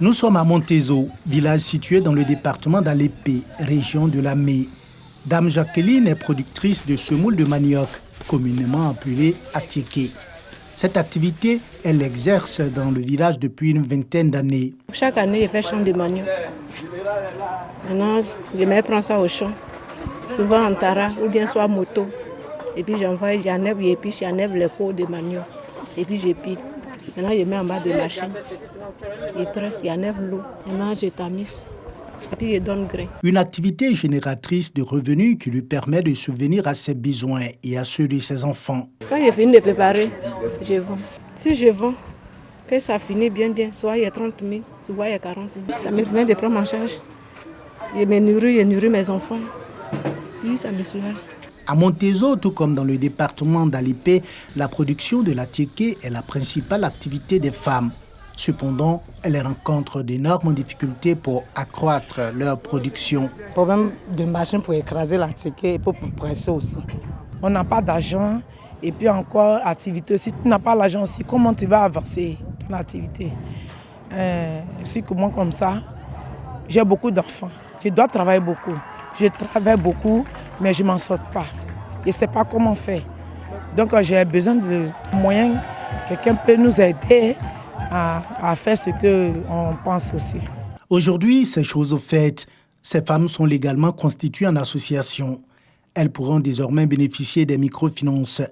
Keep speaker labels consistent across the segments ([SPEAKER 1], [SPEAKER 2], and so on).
[SPEAKER 1] Nous sommes à Montezo, village situé dans le département d'Alépé, région de Lamé. Dame Jacqueline est productrice de semoule de manioc, communément appelée atiké. Cette activité, elle l'exerce dans le village depuis une vingtaine d'années.
[SPEAKER 2] Chaque année, je fais champ de manioc. Maintenant, je me prends ça au champ, souvent en tara ou bien soit moto. Et puis j'enlève et puis j'enlève les pots de manioc. Et puis je pile. Maintenant, je mets en bas de machine. Et presque, j'enlève l'eau. Maintenant, je tamise. Et puis je donne grain.
[SPEAKER 1] Une activité génératrice de revenus qui lui permet de subvenir à ses besoins et à ceux de ses enfants.
[SPEAKER 2] Quand j'ai fini de préparer, je vends. Si je vends, que ça finit bien, soit il y a 30 000, soit il y a 40 000. Ça me permet de prendre en charge. Je nourris mes enfants. Oui, ça me soulage.
[SPEAKER 1] À Montezo, tout comme dans le département d'Alépé, la production de l'atiké est la principale activité des femmes. Cependant, elles rencontrent d'énormes difficultés pour accroître leur production.
[SPEAKER 3] Problème de machine pour écraser l'atiké et pour presser aussi. On n'a pas d'argent et puis encore activité. Si tu n'as pas l'argent aussi, comment tu vas avancer ton activité? Si comment comme ça, j'ai beaucoup d'enfants. Je dois travailler beaucoup. Je travaille beaucoup, mais je ne m'en sors pas. Je ne sais pas comment faire. Donc j'ai besoin de moyens. Quelqu'un peut nous aider à faire ce qu'on pense aussi.
[SPEAKER 1] Aujourd'hui, ces choses faites, ces femmes sont légalement constituées en association. Elles pourront désormais bénéficier des microfinances,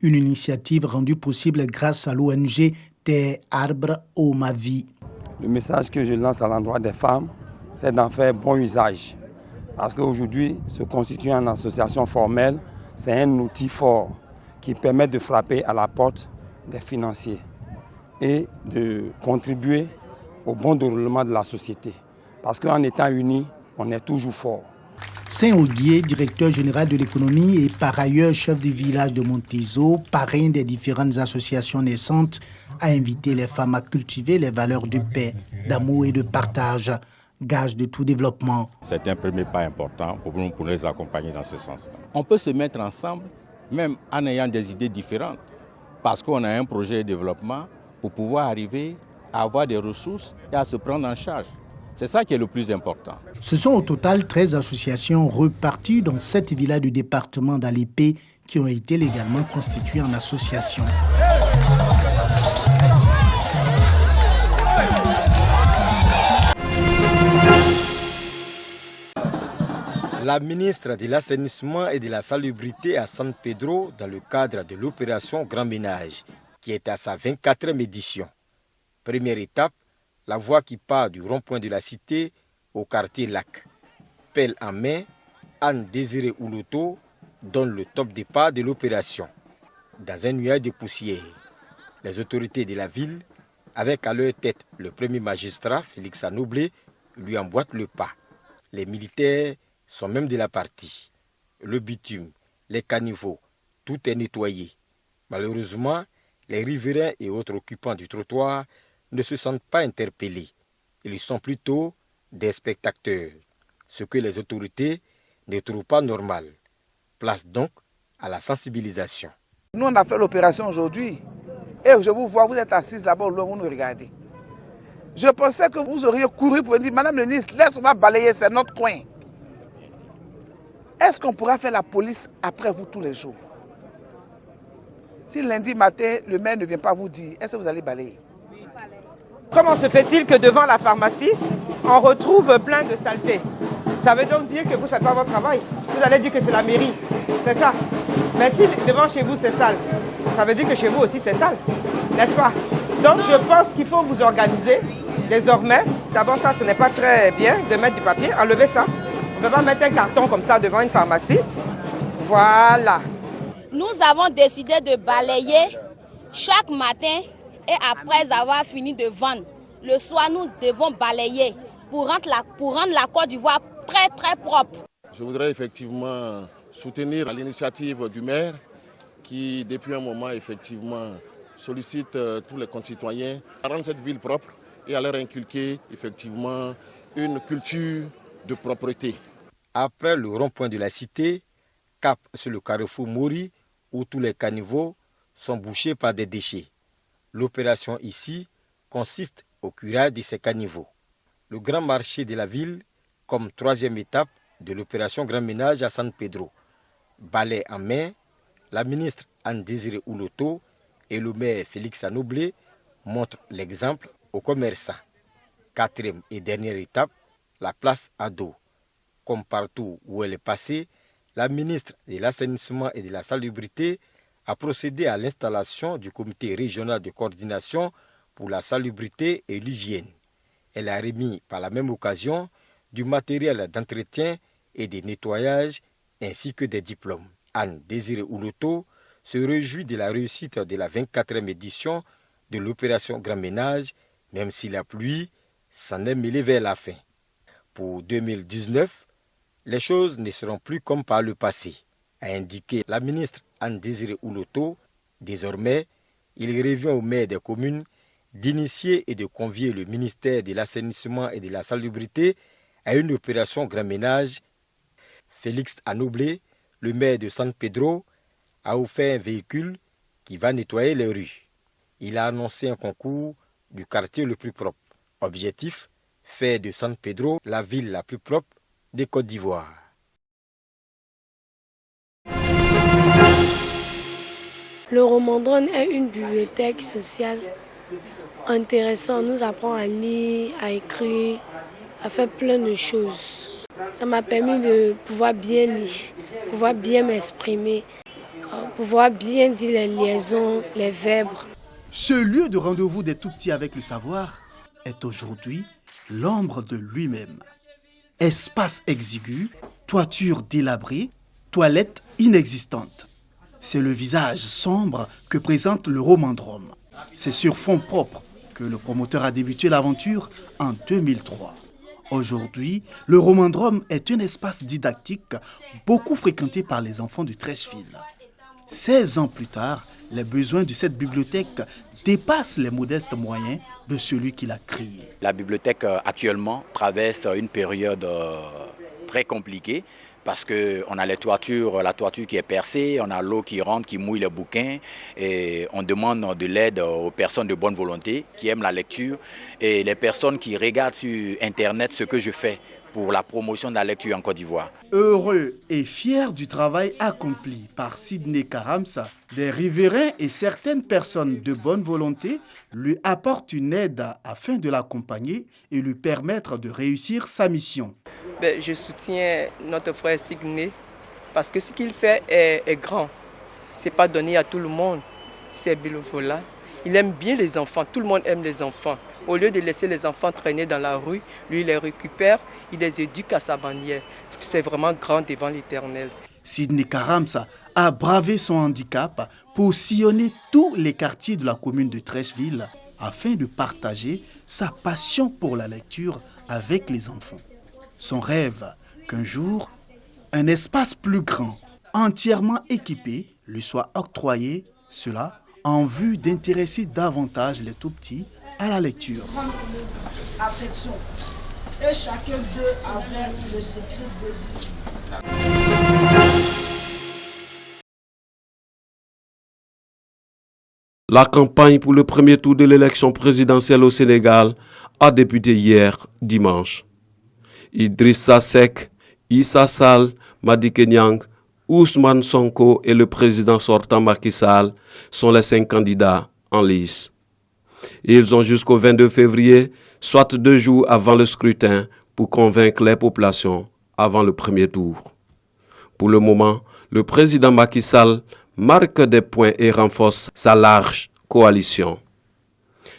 [SPEAKER 1] une initiative rendue possible grâce à l'ONG Terre Arbre au Mavi.
[SPEAKER 4] Le message que je lance à l'endroit des femmes, c'est d'en faire bon usage. Parce qu'aujourd'hui, se constituer en association formelle, c'est un outil fort qui permet de frapper à la porte des financiers et de contribuer au bon déroulement de la société. Parce qu'en étant unis, on est toujours fort.
[SPEAKER 1] Saint-Audier, directeur général de l'économie et par ailleurs chef du village de Montezo, parrain des différentes associations naissantes, a invité les femmes à cultiver les valeurs de paix, d'amour et de partage, gage de tout développement.
[SPEAKER 5] C'est un premier pas important pour nous les accompagner dans ce sens. On peut se mettre ensemble, même en ayant des idées différentes, parce qu'on a un projet de développement pour pouvoir arriver à avoir des ressources et à se prendre en charge. C'est ça qui est le plus important.
[SPEAKER 1] Ce sont au total 13 associations reparties dans 7 villages du département d'Alépé qui ont été légalement constituées en association.
[SPEAKER 6] La ministre de l'Assainissement et de la Salubrité à San Pedro dans le cadre de l'opération Grand Ménage, qui est à sa 24e édition. Première étape, la voie qui part du rond-point de la cité au quartier Lac. Pelle en main, Anne Désiré Ouloto donne le top départ de l'opération. Dans un nuage de poussière, les autorités de la ville, avec à leur tête le premier magistrat, Félix Anoblé, lui emboîtent le pas. Les militaires sont même de la partie. Le bitume, les caniveaux, tout est nettoyé. Malheureusement, les riverains et autres occupants du trottoir ne se sentent pas interpellés. Ils sont plutôt des spectateurs, ce que les autorités ne trouvent pas normal. Place donc à la sensibilisation.
[SPEAKER 7] Nous, on a fait l'opération aujourd'hui. Et je vous vois, vous êtes assises là-bas, vous nous regardez. Je pensais que vous auriez couru pour dire, Madame le ministre, laisse-moi balayer, c'est notre coin. Est-ce qu'on pourra faire la police après vous tous les jours? Si lundi matin, le maire ne vient pas vous dire, est-ce que vous allez balayer?
[SPEAKER 8] Comment se fait-il que devant la pharmacie, on retrouve plein de saletés? Ça veut donc dire que vous ne faites pas votre travail. Vous allez dire que c'est la mairie, c'est ça. Mais si devant chez vous c'est sale, ça veut dire que chez vous aussi c'est sale, n'est-ce pas? Donc je pense qu'il faut vous organiser désormais. D'abord ça, ce n'est pas très bien de mettre du papier, enlevez ça. On ne peut pas mettre un carton comme ça devant une pharmacie. Voilà.
[SPEAKER 9] Nous avons décidé de balayer chaque matin et après avoir fini de vendre. Le soir, nous devons balayer pour rendre la Côte d'Ivoire très très propre.
[SPEAKER 10] Je voudrais effectivement soutenir l'initiative du maire qui, depuis un moment, effectivement, sollicite tous les concitoyens à rendre cette ville propre et à leur inculquer effectivement une culture de propreté.
[SPEAKER 6] Après le rond-point de la cité, cap sur le carrefour Mori, où tous les caniveaux sont bouchés par des déchets. L'opération ici consiste au curage de ces caniveaux. Le grand marché de la ville comme troisième étape de l'opération Grand Ménage à San Pedro. Balai en main, la ministre Anne-Désirée Ouloto et le maire Félix Anoblé montrent l'exemple aux commerçants. Quatrième et dernière étape, la place à dos. Comme partout où elle est passée, la ministre de l'Assainissement et de la Salubrité a procédé à l'installation du comité régional de coordination pour la salubrité et l'hygiène. Elle a remis par la même occasion du matériel d'entretien et de nettoyage ainsi que des diplômes. Anne-Désirée Ouloto se réjouit de la réussite de la 24e édition de l'opération Grand Ménage, même si la pluie s'en est mêlée vers la fin. Pour 2019, les choses ne seront plus comme par le passé, a indiqué la ministre Anne-Désirée Ouloto. Désormais, il revient aux maires des communes d'initier et de convier le ministère de l'Assainissement et de la Salubrité à une opération Grand Ménage. Félix Anoblé, le maire de San Pedro, a offert un véhicule qui va nettoyer les rues. Il a annoncé un concours du quartier le plus propre. Objectif, faire de San Pedro la ville la plus propre de Côte d'Ivoire.
[SPEAKER 11] Le Romandrone est une bibliothèque sociale intéressante. On nous apprend à lire, à écrire, à faire plein de choses. Ça m'a permis de pouvoir bien lire, pouvoir bien m'exprimer, pouvoir bien dire les liaisons, les verbes.
[SPEAKER 1] Ce lieu de rendez-vous des tout-petits avec le savoir est aujourd'hui l'ombre de lui-même. Espace exigu, toiture délabrée, toilettes inexistantes. C'est le visage sombre que présente le Romandrome. C'est sur fond propre que le promoteur a débuté l'aventure en 2003. Aujourd'hui, le Romandrome est un espace didactique beaucoup fréquenté par les enfants de Treichville. 16 ans plus tard, les besoins de cette bibliothèque dépassent les modestes moyens de celui qui l'a créée.
[SPEAKER 12] La bibliothèque actuellement traverse une période très compliquée parce qu'on a la toiture qui est percée, on a l'eau qui rentre, qui mouille les bouquins et on demande de l'aide aux personnes de bonne volonté qui aiment la lecture et les personnes qui regardent sur Internet ce que je fais pour la promotion de la lecture en Côte d'Ivoire.
[SPEAKER 1] Heureux et fier du travail accompli par Sidney Karamsa, des riverains et certaines personnes de bonne volonté lui apportent une aide afin de l'accompagner et lui permettre de réussir sa mission.
[SPEAKER 13] Je soutiens notre frère Sidney parce que ce qu'il fait est grand. Ce n'est pas donné à tout le monde, c'est bénévolat. Il aime bien les enfants, tout le monde aime les enfants. Au lieu de laisser les enfants traîner dans la rue, lui il les récupère, il les éduque à sa manière. C'est vraiment grand devant l'Éternel.
[SPEAKER 1] Sidney Karamsa a bravé son handicap pour sillonner tous les quartiers de la commune de Treichville afin de partager sa passion pour la lecture avec les enfants. Son rêve qu'un jour, un espace plus grand, entièrement équipé, lui soit octroyé, cela en vue d'intéresser davantage les tout-petits à la lecture.
[SPEAKER 14] Affection. Et chacun d'eux avec le secret désir.
[SPEAKER 15] La campagne pour le premier tour de l'élection présidentielle au Sénégal a débuté hier, dimanche. Idrissa Seck, Issa Sall, Madické Niang, Ousmane Sonko et le président sortant Macky Sall sont les 5 candidats en lice. Ils ont jusqu'au 22 février, soit 2 jours avant le scrutin, pour convaincre les populations avant le premier tour. Pour le moment, le président Macky Sall marque des points et renforce sa large coalition.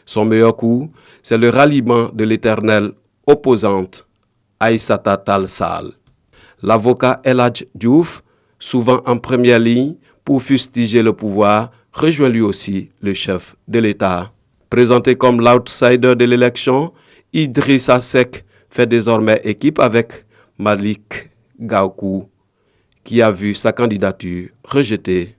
[SPEAKER 15] Son meilleur coup, c'est le ralliement de l'éternelle opposante Aïssata Tall Sall. L'avocat El Hadj Diouf, souvent en première ligne pour fustiger le pouvoir, rejoint lui aussi le chef de l'État. Présenté comme l'outsider de l'élection, Idrissa Seck fait désormais équipe avec Malick Gakou, qui a vu sa candidature rejetée.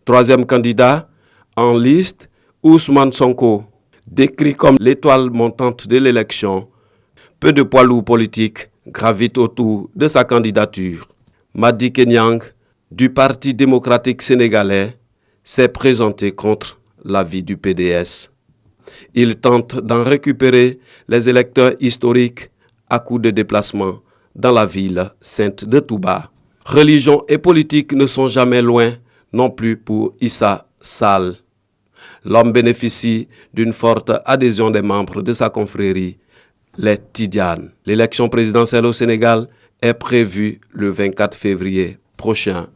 [SPEAKER 15] Troisième candidat en liste, Ousmane Sonko, décrit comme l'étoile montante de l'élection. Peu de poids lourds politiques gravitent autour de sa candidature. Madické Niang, du Parti démocratique sénégalais, s'est présenté contre l'avis du PDS. Il tente d'en récupérer les électeurs historiques à coup de déplacement dans la ville sainte de Touba. Religion et politique ne sont jamais loin non plus pour Issa Sall. L'homme bénéficie d'une forte adhésion des membres de sa confrérie, les Tidianes. L'élection présidentielle au Sénégal est prévue le 24 février prochain